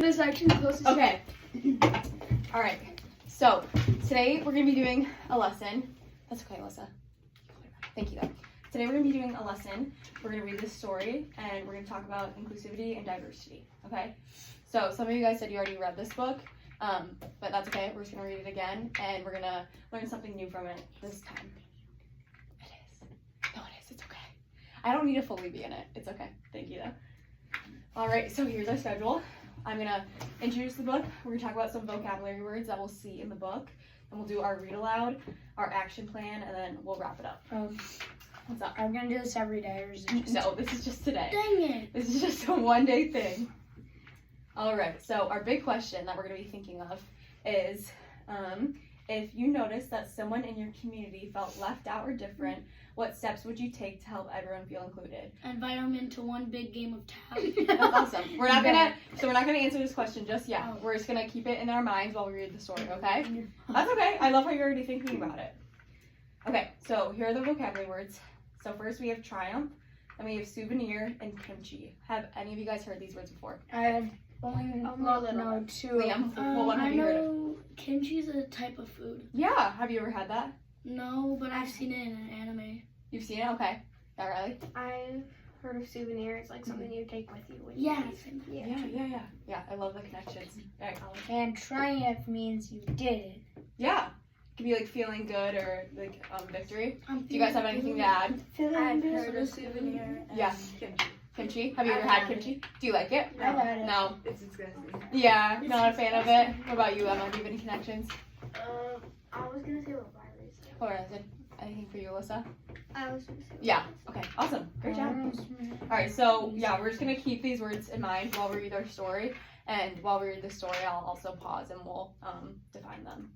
This section closest. Okay. All right. So today we're gonna be doing a lesson. That's okay, Alyssa. Thank you. Though. Today we're gonna be doing a lesson. We're gonna read this story and we're gonna talk about inclusivity and diversity. Okay. So some of you guys said you already read this book, but that's okay. We're just gonna read it again and we're gonna learn something new from it this time. It is. No, it is. It's okay. I don't need to fully be in it. It's okay. Thank you though. All right. So here's our schedule. I'm gonna introduce the book. We're gonna talk about some vocabulary words that we'll see in the book, and we'll do our read aloud, our action plan, and then we'll wrap it up. What's up? I'm gonna do this every day, or is it just... No, this is just today. Dang it! This is just a one-day thing. All right. So our big question that we're gonna be thinking of is, if you notice that someone in your community felt left out or different, what steps would you take to help everyone feel included? Invite them into one big game of tag. That's awesome. We're not gonna answer this question just yet. We're just gonna keep it in our minds while we read the story, okay? That's okay. I love how you're already thinking about it. Okay, so here are the vocabulary words. So first we have triumph, then we have souvenir and kimchi. Have any of you guys heard these words before? I have only no two. Liam, what one have you heard of? Kimchi is a type of food. Yeah. Have you ever had that? No, but I've seen it in an anime. You've seen it? Okay. Yeah, Riley? I've heard of souvenir. It's like something you take with you. When Yeah. you Yeah, I love the connections. All right, Colin. And triumph means you did it. Yeah. It could be like feeling good or like victory. Do you guys have anything to add? I've heard of souvenir. Yeah. Kimchi. Have you ever had kimchi? Do you like it? I've had it. No. It's disgusting. Yeah, not a fan of it. What about you, Emma? Do you have any connections? I was gonna say what Riley said. Or is it anything for you, Alyssa? I was gonna say. Yeah. Okay. Awesome. Great job. All right. So yeah, we're just gonna keep these words in mind while we read our story, and while we read the story, I'll also pause and we'll define them.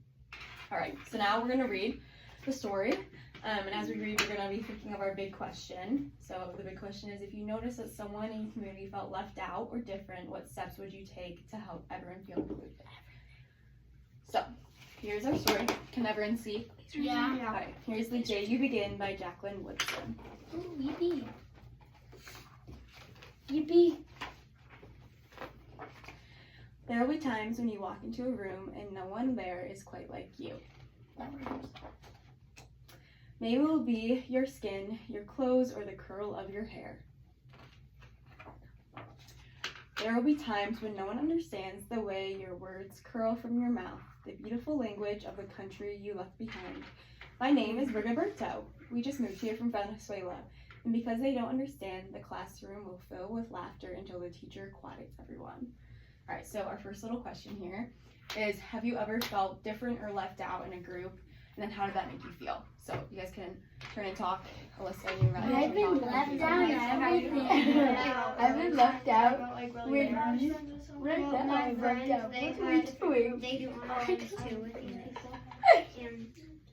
All right. So now we're gonna read the story, and as we read, we're gonna be thinking of our big question. So the big question is: if you notice that someone in your community felt left out or different, what steps would you take to help everyone feel included? So here's our story. Can everyone see? Yeah. All right. Here's The Day You Begin by Jacqueline Woodson. Ooh, yippee. Yippee. There will be times when you walk into a room and no one there is quite like you. Maybe it will be your skin, your clothes, or the curl of your hair. There will be times when no one understands the way your words curl from your mouth, the beautiful language of the country you left behind. My name is Rigoberto. We just moved here from Venezuela, and because they don't understand, the classroom will fill with laughter until the teacher quiets everyone. All right, so our first little question here is, have you ever felt different or left out in a group? And then how did that make you feel? So you guys can turn and talk. Alyssa, and you ready? I've been left out in everything. I've been left out. With My friends, they do online too with these people. And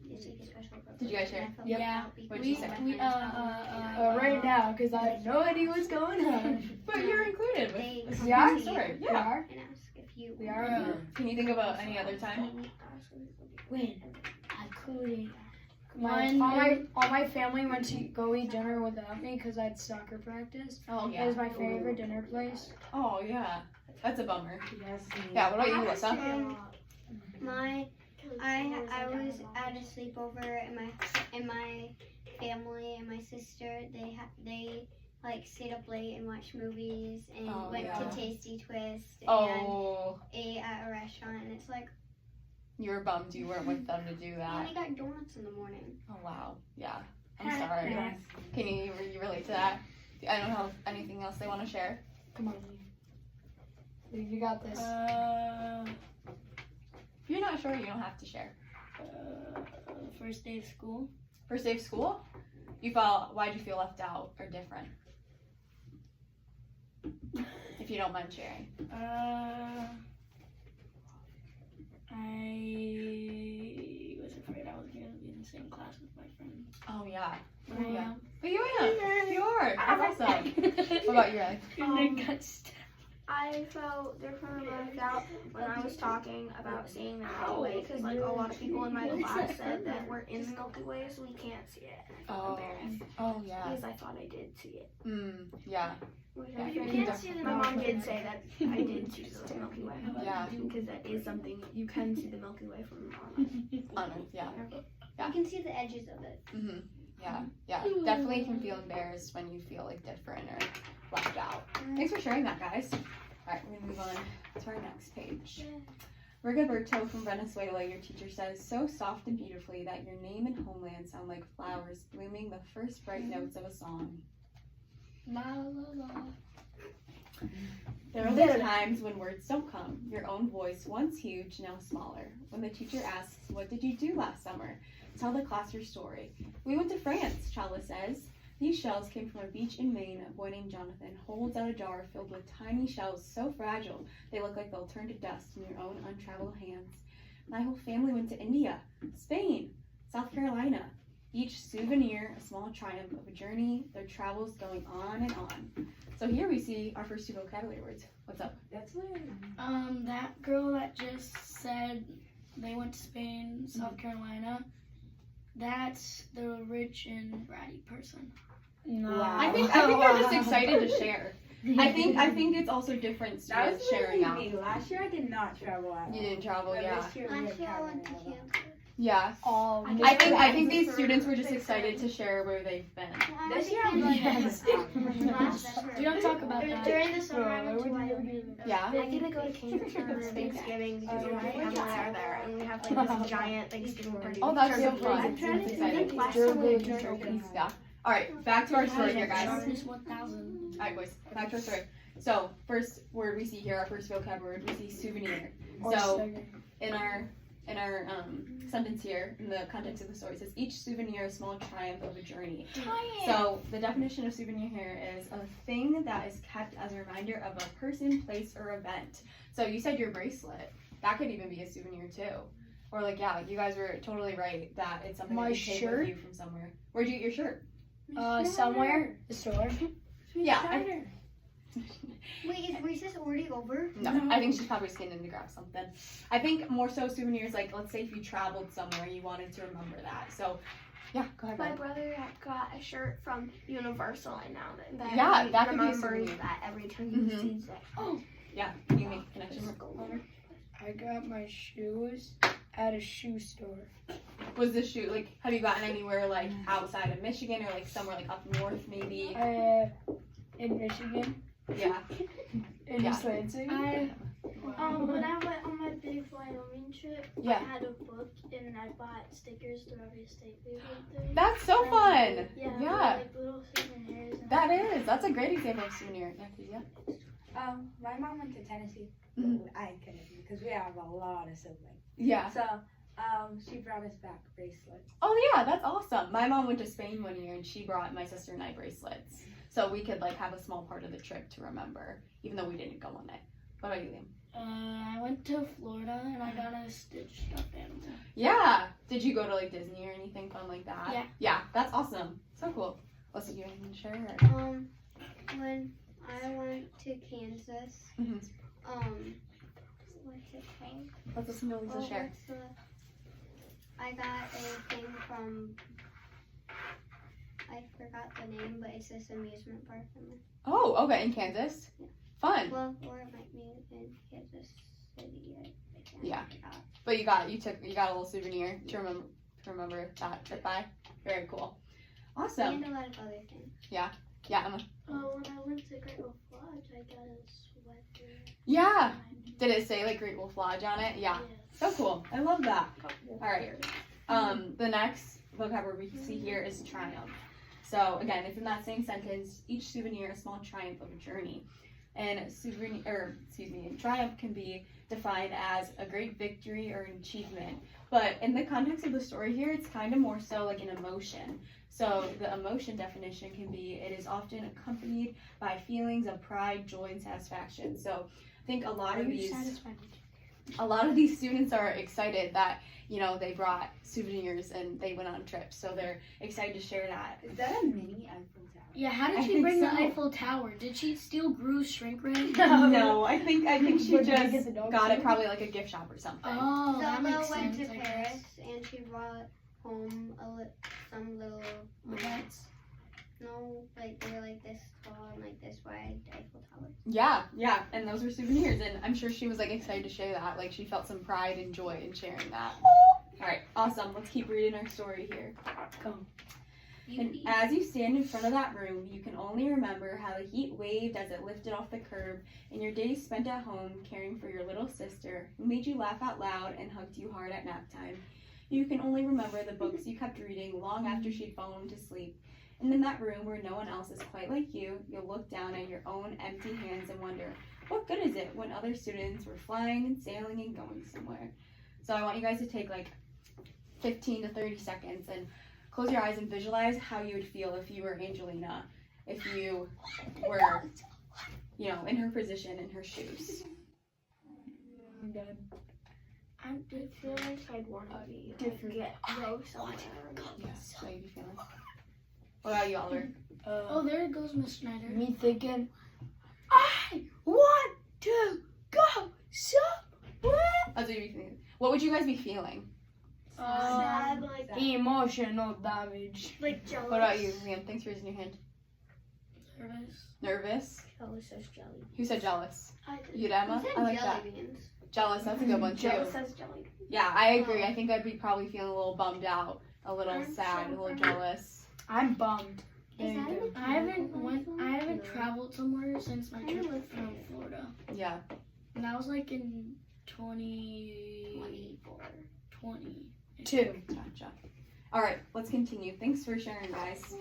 it's like a special group. Did you guys share? Yeah. What'd you say? Right now, because I have no idea what's going on. But you're included with this is We are? the story. We Yeah. are? And ask if you. We are? Can you think about any other time? When? I couldn't. All my family went to go eat dinner without me because I had soccer practice. Oh It was my favorite dinner place. Oh yeah. That's a bummer. Yes. Yeah. What about you, Alyssa? I was at a sleepover and my family and my sister they like stayed up late and watched movies and went yeah. to Tasty Twist and Oh, ate at a restaurant, and it's like you were bummed you weren't with them to do and that. I got donuts in the morning. Oh wow. Yeah. I'm sorry. Yes. Can you relate to that? I don't have anything else they want to share. Come on. You got this. If you're not sure, you don't have to share. First day of school. First day of school, why'd you feel left out or different? If you don't mind sharing. I was afraid I was going to be in the same class with my friends. Oh yeah. I am. But you are. You are. That's awesome. What about you, Riley? I got stabbed. I felt different when I felt when I was talking about seeing the Milky Way, because like a lot of people in my class said that we're in the Milky Way, so we can't see it. Oh, oh yeah. Because I thought I did see it. Yeah. Yeah, you can't see the My mom did say that I did see the Milky Way. Yeah. Because that is something you can see the Milky Way from On Earth, yeah. You can see the edges of it. Yeah, yeah. Definitely can feel embarrassed when you feel like different or left out. Thanks for sharing that, guys. All right, we're gonna move on to our next page. Rigoberto from Venezuela, your teacher says, so soft and beautifully that your name and homeland sound like flowers blooming the first bright notes of a song. La la la. There are those times when words don't come. Your own voice, once huge, now smaller. When the teacher asks, what did you do last summer? Tell the class your story. We went to France, Chala says. These shells came from a beach in Maine. A boy named Jonathan holds out a jar filled with tiny shells so fragile they look like they'll turn to dust in your own untraveled hands. My whole family went to India, Spain, South Carolina. Each souvenir, a small triumph of a journey, their travels going on and on. So here we see our first two vocabulary words. What's up? That's weird. That girl that just said they went to Spain, South Carolina, that's the rich and ratty person. No. Wow. I think they're just excited to share. I think it's also different That was students sharing out. me. Last year I did not travel at all. You didn't travel, But yeah. This year we Last have year I went to traveled a lot. Kansas. Yeah. I think these students were just excited to share where they've been. This year I'm going to We don't talk about that. During the summer, I went to Wyoming. Yeah. I get to go to Kansas for Thanksgiving because my family are there, and we have like this giant Thanksgiving party. Oh, that's so Turkey. fun. I'm trying to Exciting. think last summer we did turkey. Yeah. All right, back to our story here, guys. Sharpness 1000. All right, boys, back to our story. So, first word we see here, our first vocab word, we see souvenir. So, in our sentence here, in the context of the story, it says each souvenir a small triumph of a journey. So the definition of souvenir here is a thing that is kept as a reminder of a person, place, or event. So you said your bracelet. That could even be a souvenir too. Or like, yeah, you guys were totally right that it's something My that you take shirt? with you from somewhere. Where'd you get your shirt? Somewhere. The store. Yeah. Wait, is recess already over? No, I think she's probably skinning to grab something. I think more so souvenirs, like let's say if you traveled somewhere, you wanted to remember that. So, yeah, go ahead. My Ben. brother got a shirt from Universal, and now that Yeah, he that could be a remembers souvenir. that every time he Mhm. sees it. Yeah, can you make a connection? I got my shoes at a shoe store. Was the shoe like? Have you gotten anywhere like outside of Michigan or like somewhere like up north maybe? In Michigan. Yeah. In Yeah. East Lansing. When I went on my big Wyoming trip, Yeah. I had a book and I bought stickers through every state we went through. That's so fun. Yeah, Yeah. like little souvenirs. And That is. That's a great example of souvenir. Yeah. My mom went to Tennessee. Mhm. I couldn't because we have a lot of siblings. Yeah. So she brought us back bracelets. Oh yeah, that's awesome. My mom went to Spain one year and she brought my sister and I bracelets, so we could like have a small part of the trip to remember, even though we didn't go on it. What about you, Liam? I went to Florida and I got a Stitch stuffed animal. Yeah. Did you go to like Disney or anything fun like that? Yeah. Yeah, that's awesome. So cool. Listen, you have anything to share? Or? When I went to Kansas, Mhm. what's it called? Let's listen to Lisa share. what's the? I got a thing from. I forgot the name, but it's this amusement park. Oh, okay, in Kansas. Yeah. Fun. Well, or it might be in Kansas City. I can't Yeah. forgot. But you got a little souvenir to remember that trip by. Very cool. Awesome. And a lot of other things. Yeah, Emma. when I went to Great Wolf Lodge, I got a sweater. Yeah. Did it say like Great Wolf Lodge on it? Yeah. So cool. I love that. All right. The next vocabulary we see here is triumph. So again, it's in that same sentence. Each souvenir a small triumph of a journey. And triumph can be defined as a great victory or an achievement. But in the context of the story here, it's kind of more so like an emotion. So the emotion definition can be, it is often accompanied by feelings of pride, joy, and satisfaction. So I think a lot of these students are excited that, they brought souvenirs and they went on trips. So they're excited to share that. Is that a mini Eiffel Tower? Yeah, how did I she think bring the so. Eiffel Tower? Did she steal Gru's shrink ray? No, I think she But did they get just the dog got it too? probably like a gift shop or something. Oh, that Zelda makes went sense. to I Paris guess. and she brought home some little That's no, like they were like this tall and like this wide Eiffel Tower. Yeah, and those were souvenirs, and I'm sure she was like excited to share that. Like she felt some pride and joy in sharing that. All right, awesome. Let's keep reading our story here. And as you stand in front of that room, you can only remember how the heat waved as it lifted off the curb, and your days spent at home caring for your little sister, who made you laugh out loud and hugged you hard at nap time. You can only remember the books you kept reading long after she'd fallen to sleep. And in that room where no one else is quite like you, you'll look down at your own empty hands and wonder, what good is it when other students were flying and sailing and going somewhere? So I want you guys to take like 15 to 30 seconds and close your eyes and visualize how you would feel if you were Angelina, if you were, in her position, in her shoes. I'm dead. I feel like I'd want to be go somewhere. Yeah, how you be feeling? What about you, Oliver? oh, there goes Miss Schneider. Me thinking, I want to go somewhere. That's what you'd be feeling. What would you guys be feeling? Sad, like Emotional damage. jealous. What about you, Liam? Thanks for raising your hand. Nervous. Nervous? Jealous says jelly. Who said jealous? I You, Emma? I like that. jelly beans. Jealous, that's a good one too. Jealous says jelly. Yeah, I agree. I think I'd be probably feeling a little bummed out, a little I'm sad, so a little bummed. jealous. I'm bummed. Is that a I haven't traveled somewhere since my trip from Florida. Yeah. And that was like in 2020. 2. Gotcha. All right, let's continue. Thanks for sharing, guys.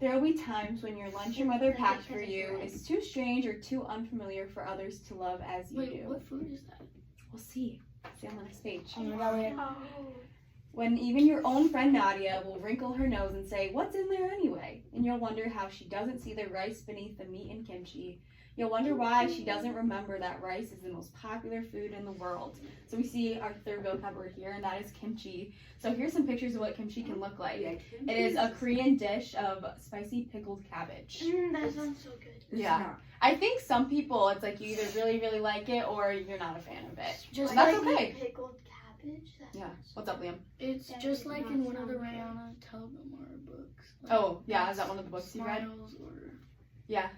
There will be times when your lunch your mother packed for you is too strange or too unfamiliar for others to love as you Wait, do. what food is that? We'll see. See on the next page. Oh my god, wait. When even your own friend Nadia will wrinkle her nose and say, "What's in there anyway?" And you'll wonder how she doesn't see the rice beneath the meat and kimchi. You'll wonder why she doesn't remember that rice is the most popular food in the world. So we see our third vocab word here, and that is kimchi. So here's some pictures of what kimchi can look like. It is a Korean dish of spicy pickled cabbage. That sounds so good. Yeah. I think some people, it's like you either really, really like it or you're not a fan of it. Just And that's like okay. Pickled cabbage. Yeah. What's up, Liam? it's just like in one of the Rihanna Telgemar books. Like, Oh, yeah. Is that one of the books you read? Smiles or Yeah.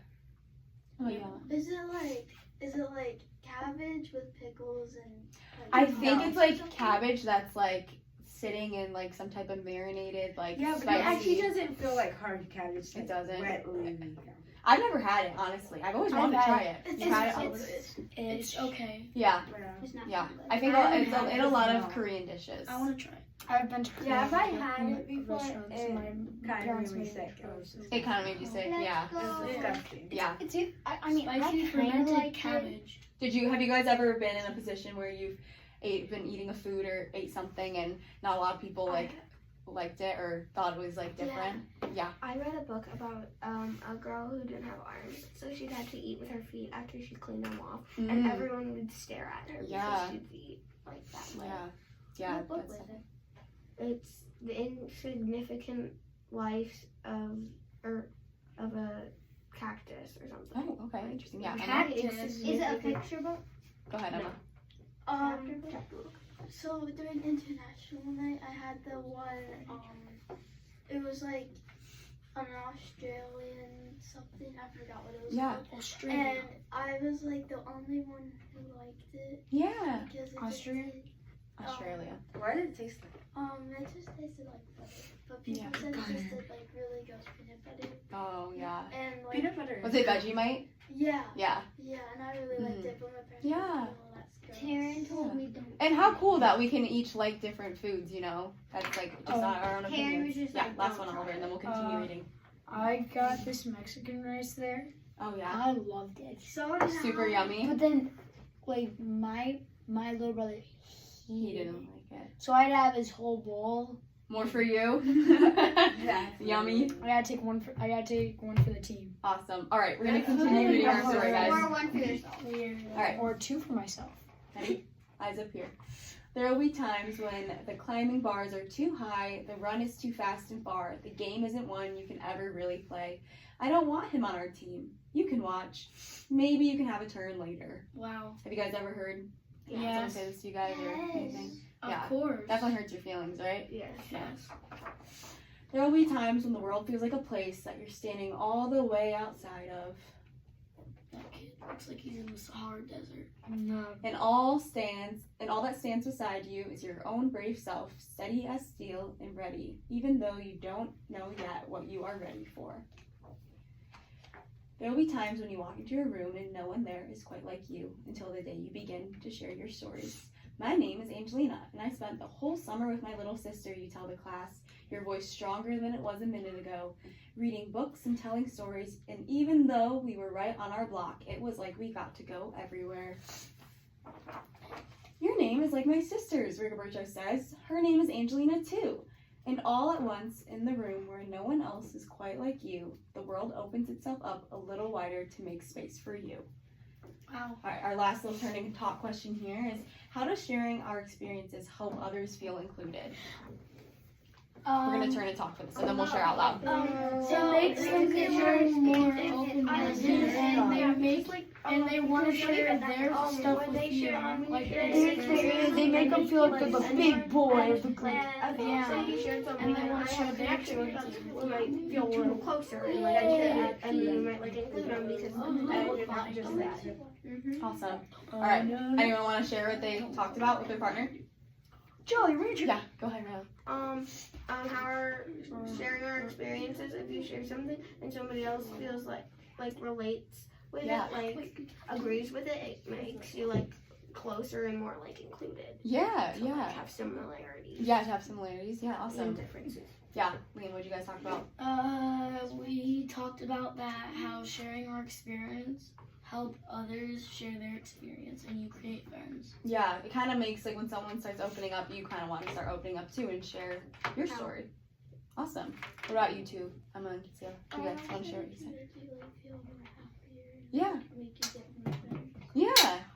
Oh, Yeah. Is it like cabbage with pickles and? I think it's like cabbage that's like sitting in like some type of marinated like Yeah, but it spicy. actually doesn't feel like hard cabbage. It doesn't. Wet leafy. I've never had it honestly. I've always wanted to try it. It's, You had it? it's okay. Yeah, It's not yeah. good. I think I haven't it's had in it a lot as of well. Korean dishes. I want to try it. I've been to Yeah, if I Korean had it before, restaurants. it My Kind of parents made me made sick. it. It was just It kind of made you sick. Yeah, Let's It's go. disgusting. yeah. It's I mean, Spicy I kind of fermented like cabbage. Have you guys ever been in a position where you've been eating a food or ate something and not a lot of people like liked it or thought it was like different? Yeah. I read a book about a girl who didn't have arms, so she'd have to eat with her feet after she cleaned them off, and Mm, everyone would stare at her Yeah. because she'd eat like that. Way. yeah. Yeah. What book that's- was it? It's the insignificant life of a cactus or something. Oh, okay. Interesting. Yeah. Emma? Cactus. Is it a picture book? Go ahead, Emma. So during international night, I had the one. It was like an Australian something. I forgot what it was. Yeah. called. Australia. And I was like the only one who liked it Yeah. because it Austria? tasted- Australia. What did it taste like? it just tasted like butter, but people Yeah. said it tasted like really gross peanut butter. Oh, yeah. And like Peanut butter. Was it Vegemite? yeah, Yeah. and I really liked it, but my parents Yeah. were like, "Oh, that's gross." Taryn told me don't. And how cool that we can each like different foods, you know? That's like just Oh. our own Taryn opinions. was just Yeah, like, last don't one, try Oliver, it. and then we'll continue reading. I got this Mexican rice there. Oh, yeah. I loved it. So did Super I. yummy. But then, like my little brother, He didn't like it. So I had to have his whole bowl. More for you? Yummy. I gotta take one for the team. Awesome. All right, we're going to continue reading our story, guys. Or one for yourself. All right. Or 2 for myself. Ready? Eyes up here. There will be times when the climbing bars are too high, the run is too fast and far, the game isn't one you can ever really play. I don't want him on our team. You can watch. Maybe you can have a turn later. Wow. Have you guys ever heard someone Yes. say this to you guys or anything? Of Yeah. course. Definitely hurts your feelings, right? Yes. Yes. There will be times when the world feels like a place that you're standing all the way outside of. That kid looks like he's in the Sahara Desert. No. And all that stands beside you is your own brave self, steady as steel and ready, even though you don't know yet what you are ready for. There will be times when you walk into a room and no one there is quite like you until the day you begin to share your stories. My name is Angelina, and I spent the whole summer with my little sister, you tell the class, your voice stronger than it was a minute ago, reading books and telling stories, and even though we were right on our block, it was like we got to go everywhere. Your name is like my sister's, Rigoberto says. Her name is Angelina too. And all at once, in the room where no one else is quite like you, the world opens itself up a little wider to make space for you. Wow. All right, our last little turning talk question here is, how does sharing our experiences help others feel included? We're going to turn and talk for this, and then we'll share out loud. It makes them feel more open-minded, and they want to share their stuff with you. Like They make them feel like they're the big boy of the group. Yeah. You shared something, And they and wanna I share have a their connection with them. experiences. We might feel a little closer, and like I get and we might like include them because they're not just that. Awesome. All right, anyone want to share what they talked about with their partner? Joey, read your. Yeah, go ahead, Riley. How our sharing our experiences. If you share something and somebody else feels like relates with Yeah. it, like agrees with it, it makes you like closer and more like included. Yeah, To, like, yeah. have similarities. Yeah, to have similarities. Yeah, And awesome. differences. Yeah, Liam, what did you guys talk about? We talked about that, how sharing our experience help others share their experience, and you create friends. Yeah, it kind of makes, like, when someone starts opening up, you kind of want to start opening up too and share your story. Awesome. What about you two, Emma and Cecilia? Do you guys want to share what you said? Yeah.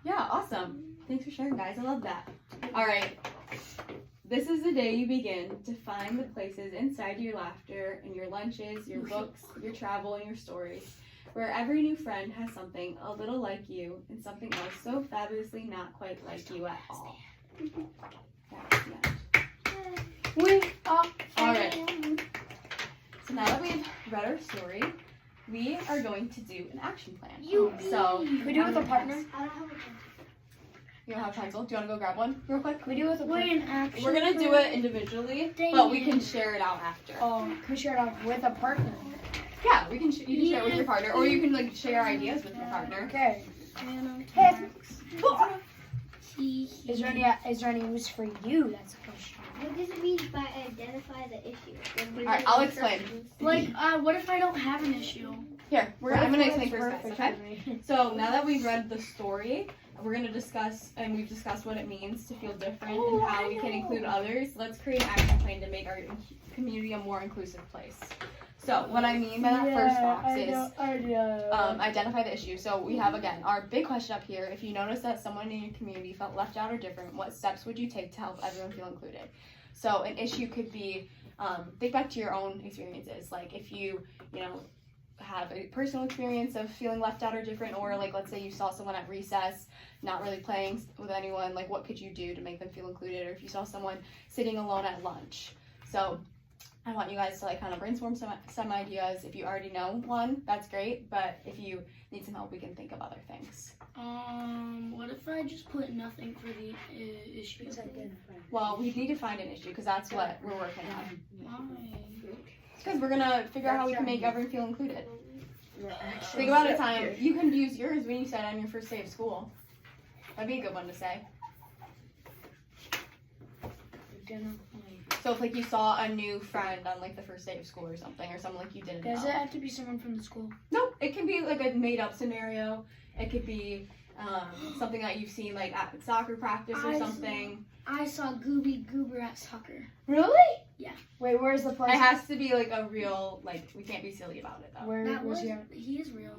Yeah, awesome. Thanks for sharing, guys. I love that. All right. This is the day you begin to find the places inside your laughter and your lunches, your books, your travel, and your stories, where every new friend has something a little like you and something else so fabulously not quite like you at all. We are. All right. So now that we've read our story, we are going to do an action plan. So Can we do it with a partner? I don't have a pencil. you don't have a pencil? Do you want to go grab one real quick? Can we do it with a partner? Wait, an action. We're gonna do it individually, but we can share it out after. Can we share it out with a partner? Yeah, we can. You can share it with your partner, or you can like share ideas with your partner. Okay. Hey. Is there any use for you? That's a question. What does it mean by identify the issue? All right, I'll explain. Like, what if I don't have an issue? Here, I'm gonna explain first, guys. Perfect Okay. for me. So now that we've read the story, we're gonna discuss, and we've discussed what it means to feel different and how we can include others. Let's create an action plan to make our community a more inclusive place. So what I mean by that first box is identify the issue. So we have, again, our big question up here. If you notice that someone in your community felt left out or different, what steps would you take to help everyone feel included? So an issue could be, think back to your own experiences. Like if you have a personal experience of feeling left out or different, or like let's say you saw someone at recess not really playing with anyone, like what could you do to make them feel included? Or if you saw someone sitting alone at lunch. So I want you guys to like kind of brainstorm some ideas. If you already know one, that's great, but if you need some help, we can think of other things. What if I just put nothing for the issue? Well, we need to find an issue because that's what we're working on. Why? Because we're gonna figure out how we can make everyone feel included. Think about a time. You can use yours when you said on your first day of school. That'd be a good one to say. So if like you saw a new friend on like the first day of school or something, or someone like you didn't know. Does it have to be someone from the school? Nope, it can be like a made up scenario. It could be something that you've seen like at soccer practice or something. I saw Gooby Goober at soccer. Really? Yeah. Wait, where's the place? It has to be like a real, like we can't be silly about it though. Where's He is real.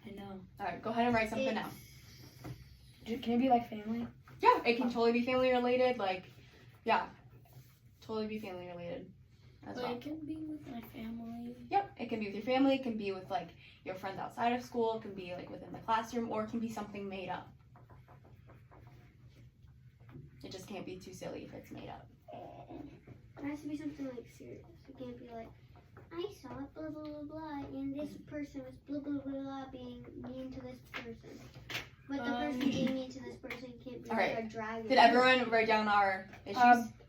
I know. Alright, go ahead and write something down. Can it be like family? Yeah, it can totally be family related. Like, yeah, totally be family related as But well. it can be with my family. Yep, it can be with your family. It can be with like your friends outside of school. It can be like within the classroom, or it can be something made up. It just can't be too silly if it's made up. It has to be something like serious. It can't be like, I saw it, blah blah blah blah, and this person was blah blah blah blah being mean to this person. But the person being mean to this person can't be Alright. like a dragon. Did everyone write down our issues?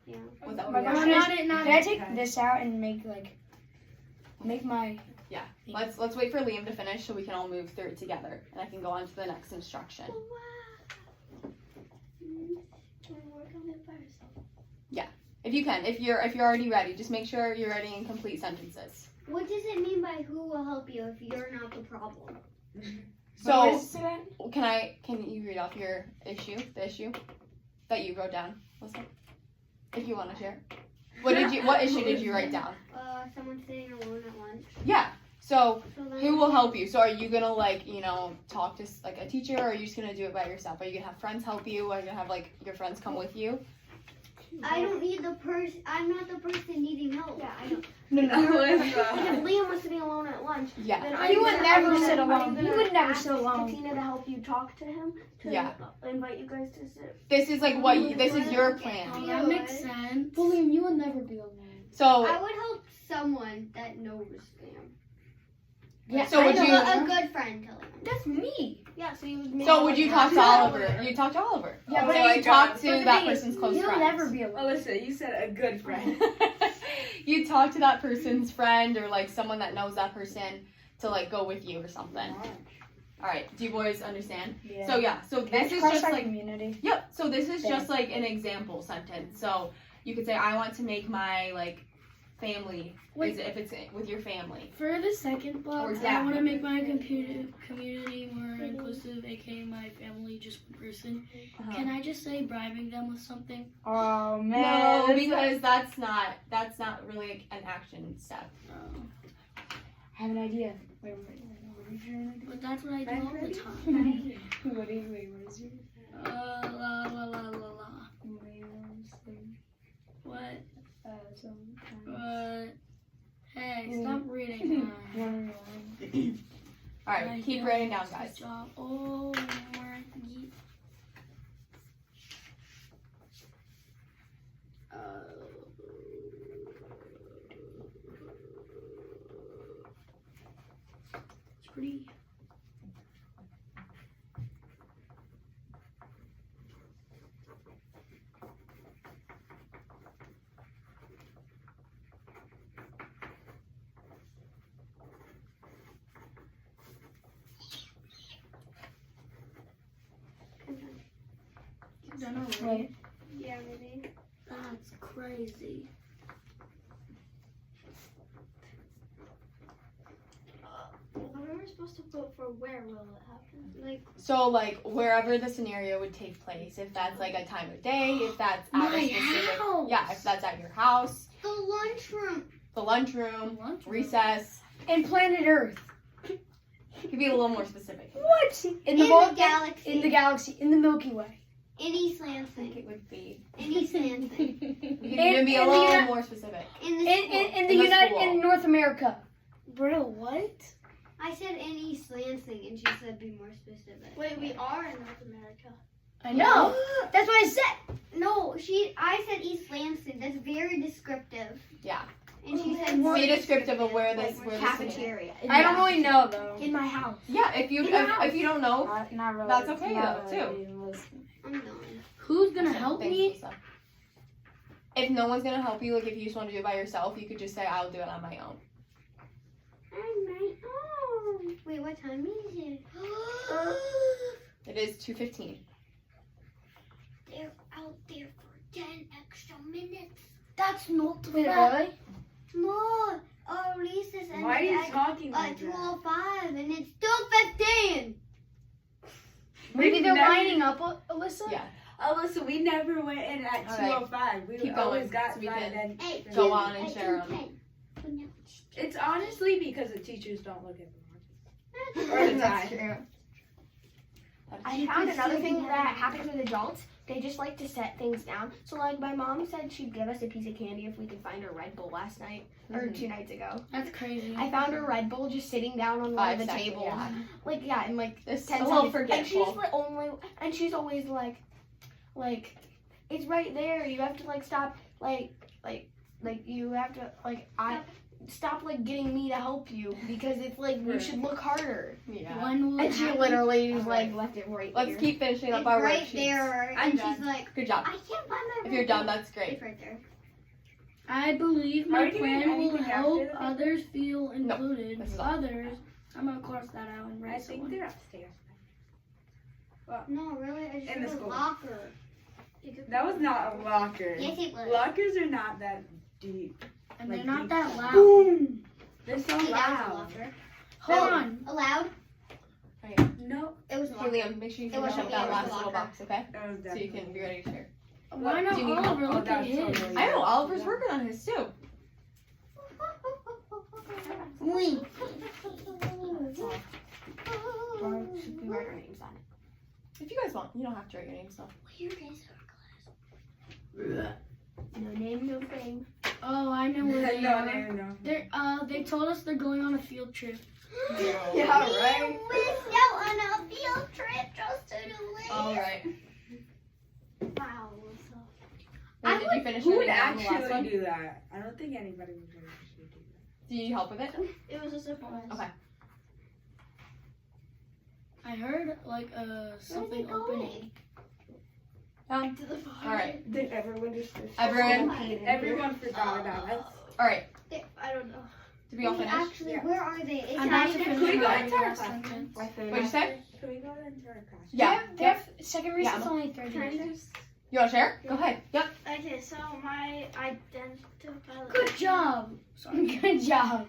Yeah. Was that my what we question got? is, not can I it. take this out and make my Yeah. Let's wait for Liam to finish so we can all move through it together, and I can go on to the next instruction. Can we work on it by yourself? If you can, if you're already ready, just make sure you're writing complete sentences. What does it mean by who will help you if you're not the problem? So, can you read off your issue, the issue that you wrote down? Listen, if you want to share. What issue did you write down? Someone sitting alone at lunch. Yeah. So, So then who will help you? So, are you gonna talk to like a teacher, or are you just gonna do it by yourself? Are you gonna have friends help you? Are you gonna have like your friends come with you? I don't need the person. I'm not the person needing help. Yeah, I know. no. If Liam was sitting alone at lunch, Yeah. then He I'm would gonna- never I'm gonna- sit I'm alone. He gonna would never ask sit alone. Katina to help you talk to him. To Yeah. invite you guys to sit. This is like this is your plan. Oh, that makes sense. William, you will never be alone. So, I would help someone that knows them. Yeah, So I would know. you- A good friend to them. That's me. Yeah, so you would. so would you talk to Oliver? You talk to Oliver. Yeah, but but you talk But to the that thing is, person's close You'll friends. never be alone. Alyssa, you said a good friend. You talk to that person's friend or like someone that knows that person to like go with you or something. All right, do you boys understand? Yeah. So this is Crush just our like community. yep. So this is Yeah. just like an example sentence. So you could say, I want to make my like family. Wait. If it's with your family. For the second box, Or I want to make my community more inclusive, aka my family, just one person. Uh-huh. Can I just say bribing them with something? Oh man. No, because that's not really an action step. I have an idea. Wait, what is your idea? But that's what I do all the time. What is your? La la la la la. What? Hey, stop reading. All right, keep writing down, guys. Good job. Oh, more. It's pretty. You've done already. Wait. Yeah, maybe. That's crazy. What am I supposed to put for where will it happen? Like So like wherever the scenario would take place, if that's like a time of day, if that's at a My specific house. yeah, if that's at your house, the lunchroom. the lunchroom, Lunchroom. recess. And planet Earth. You could be a little more specific. What? In In the the galaxy. In the galaxy. In the Milky Way. In East I think Lansing. it would be. In East Lansing. You could In- even be a in the little Uni- more specific. In the In school. in the In the United school. in North America. Bro, what? I said in East Lansing, and she said be more specific. Wait, we are in North America. I No, that's what I said. No, I said East Lansing. That's very descriptive. Yeah. And she said more Be descriptive of where like this more where this is. Cafeteria. I don't really know though. In my house. Yeah, if you if you don't know, Not really. That's okay, not though, really listening. I'm done. Who's gonna Awesome. help Thanks, me? Lisa. If no one's gonna help you, like if you just want to do it by yourself, you could just say I'll do it on my own. On my own. Wait, what time is it? It is 2:15. They're out there for 10 extra minutes. That's not Wait, fair. really? No, recess ended Why are you at talking like that? 2:05, and it's 2:15. Maybe We've they're never- lining up, Alyssa. Yeah. Alyssa, we never went in at All right. 2:05. We Keep always going, got so we by can- then. Hey, Go two- on and at share 'em. 2:10. It's honestly because the teachers don't look at the watch. Or the That's time. true. I found another thing that happens with adults. They just like to set things down. So like my mom said she'd give us a piece of candy if we could find a Red Bull last night or 2 nights ago. That's crazy. I found a Red Bull just sitting down on one 5 of the seconds, tables. yeah. Like yeah, in like It's 10 a little seconds. forgetful. And she's always like it's right there. You have to like stop like you have to like stop like getting me to help you because it's like you should look harder. Yeah. When will And it she happen? literally just like left it right Let's here. keep finishing up It's our right worksheets. there. I'm And done. she's like, Good job. I can't find my If you're done, that's It's great. right there. I believe Are my we doing plan will anything after help this? others feel included. this is all. Others, I'm gonna cross that out and I write think someone. they're upstairs. No, really, I just In the have a school. locker. That was not a locker. Yes, it was. Lockers are not that deep. And Like they're not deep that down. loud. Boom! They're so Hey, that was a loud. locker. Hold on. Allowed? No, It was a Hey locker. Liam, make sure you It finish wasn't up that me, it was last the little locker. box, okay? that was So you definitely. can be ready to share. Why not Do you need help? Oliver? Oh, Look at that's his. totally- I know, Oliver's working on his too. We. Or should we write our names on it? If you guys want, you don't have to write your names though. No name, no fame. Oh, I know where they are. No. They told us they're going on a field trip. Yeah, right. We missed out on a field trip just to do it. Alright. Wow. Wait, did you finish Who your would name on the last actually one? do that? I don't think anybody would actually do that. Do you need help with it? It was a surprise. Okay. I heard like something opening. Alright. Did everyone just Everyone? Everyone forgot about it. Alright. I don't know. Did we all finish? Actually, where are they? It's I'm about to not finish we go my into our last classroom? sentence. What'd you say? Can we go into our class? Yeah. Second Yeah, recess only 30 Can I minutes. just? You wanna share? Go ahead. Yep. Okay, so my identify. Good job. Sorry. Good job.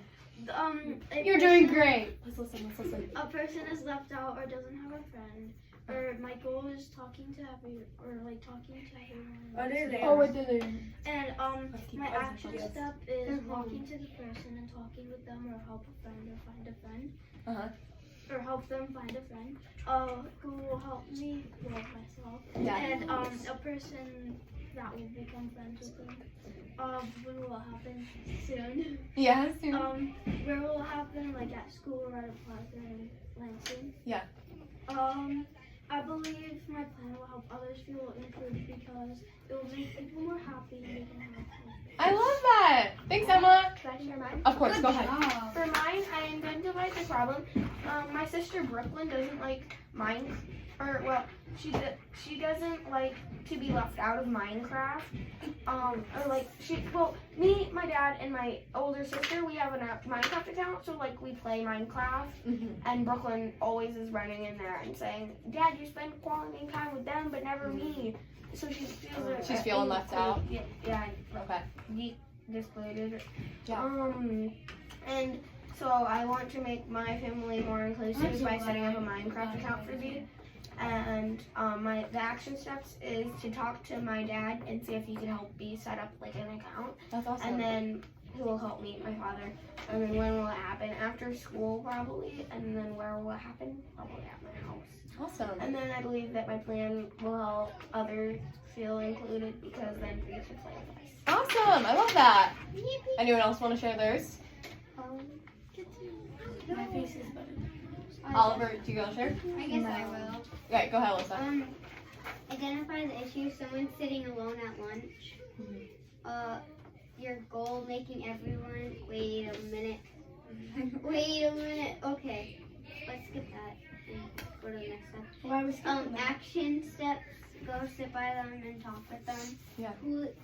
A You're doing person- great. Let's listen. A person is left out or doesn't have a friend, or my goal is talking to everyone. Oh, they're there. Oh, wait, there. And my Yes. action step is walking to the person and talking with them, or help a friend or find a friend. Or help them find a friend. Who will help me, well, myself. Yeah. And a person that will become friends with them. When will it happen? Soon. Yeah, soon. Where will it happen? Like at school or at a plaza in Lansing? Yeah. I believe my plan will help others feel included because it will make people more happy and they can have fun. I love that. Thanks, Emma. Should I share mine? Of course, Good go ahead. job. For mine, I identified the problem. My sister Brooklyn doesn't like mine, or well, she doesn't like to be left out of Minecraft. Or like me, my dad, and my older sister, we have a Minecraft account, so like we play Minecraft, and Brooklyn always is running in there and saying, "Dad, you spend quality time with them, but never me." So she feels She's feeling left out. Yeah, Okay. discluded. Yeah. And so I want to make my family more inclusive I'm so by glad setting up a I Minecraft got account for that. me. And the action steps is to talk to my dad and see if he can help me set up like an account. That's awesome. And then he will help meet my father. And then when will it happen? After school probably. And then where will it happen? Probably at my house. Awesome. And then I believe that my plan will help others feel included because then we can play with us. Awesome. I love that. Anyone else want to share theirs? My face is better. Oliver, do you want to share? I guess I will. Okay, go ahead, Alyssa. Identify the issue. Someone sitting alone at lunch. Your goal, making everyone. Wait a minute. Wait a minute. Okay, let's skip that and go to the next step. Why was Action steps. Go sit by them and talk with them. Yeah.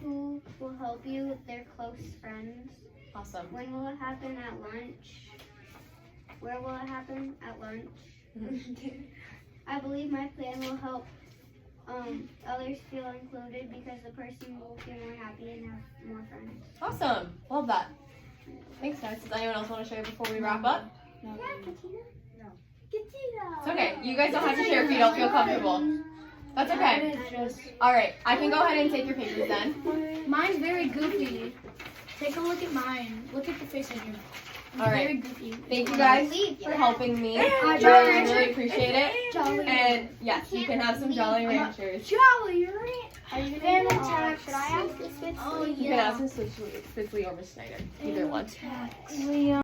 Who will help you? Their close friends. Awesome. When will it happen? At lunch. Where will it happen? At lunch. I believe my plan will help others feel included because the person will feel more happy and have more friends. Awesome. Love that. Thanks, guys. Does anyone else want to share before we wrap up? Yeah, Katina. It's okay. You guys don't have to share if you don't feel comfortable. That's okay. It's just, All right. I can go ahead and take your papers then. mine's very goofy. Take a look at mine. Look at the face I drew. All right. Very goofy. Thank you guys for helping me. I really appreciate it. And yes, you can have some Jolly Ranchers. Jolly Ranch. Are you Then gonna attack. Should I ask the Spitzley? Oh, You can have some Spitzley or Miss Snyder. Either one. Liam.